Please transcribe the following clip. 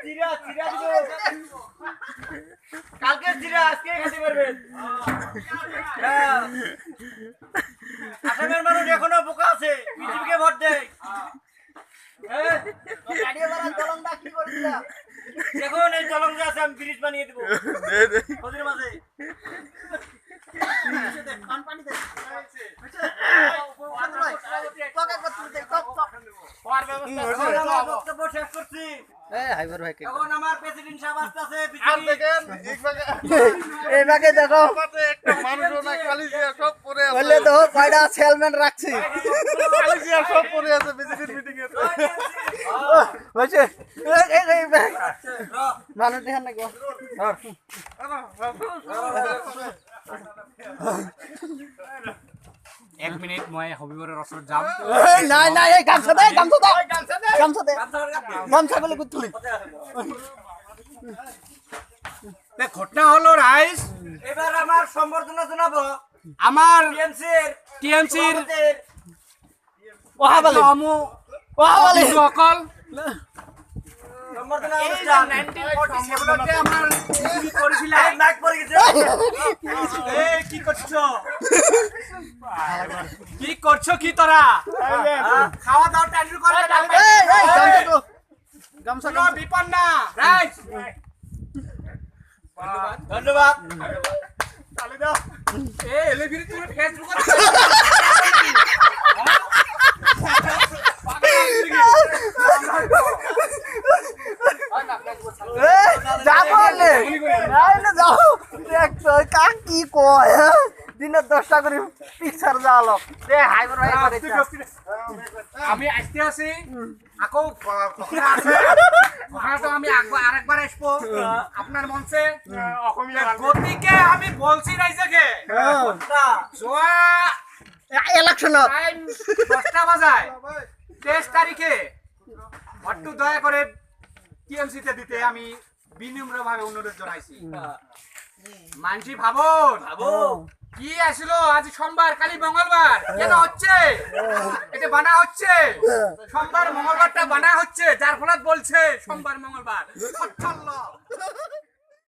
চিরা চিরা দিব কালকে চিরা আজকে খেতে পারবেন আসামের মানুষ এখনো বোকা আছে বিজেপিকে ভোট দেয় দেখুন এই চলঙ্গা আছে আমি ব্রিজ বানিয়ে দেবো নদীর মাঝে আমার প্রেসিডেন্ট সাহেব আসতেছে দেখো তো কয়টা সেলম্যান রাখছি সব পরে আছে বিজেপির মিটিং এ মানুষ দেখেন নাকি এক মিনিট মই হবিবরের রসর যাম নাই নাই এই গামছা দে গামছা দে গামছা দে গামছা বলে কুতুলি ঘটনা হলো রাইস এবার আমার সম্বর্ধনা জানাবো আমার টিএমসির ওহাবালি আমু ওহাবালি সকল সম্বর্ধনা অনুষ্ঠান 1947 তে আমার কি করেছিলাম নাক পড়ে গেছে এই কি করছো কি করছো কি তোরা খাওয়া দাওয়া টাইম করে এই গামছা তো গামছা কোনো বিপদ না রাইস ধন্যবাদ তালে দাও এই এলিভিরি তুমি ফেসবুকে যাবলে নাই না যাও দেখছো কাক কি কয় দিনে 10টা করে পিকচার জালো দে হাইবার ভাই করে আমি আসতে আছি আকো খখরা আছে খখরা তো আমি আরেকবার আসবো আপনার মঞ্চে গতিকে আমি বলছি রাইজাকে জোয়া ইলেকশন টাইম 10টা বাজায় 23 তারিখে একটু দয়া করে টিএমসি তে দিতে আমি বিনম্রভাবে অনুরোধ জানাইছি মানসি ভাবুন কি আসলো আজ সোমবার কালি মঙ্গলবার কেন হচ্ছে এটা বানা হচ্ছে সোমবার মঙ্গলবারটা বানা হচ্ছে যার ফলে বলছে সোমবার মঙ্গলবার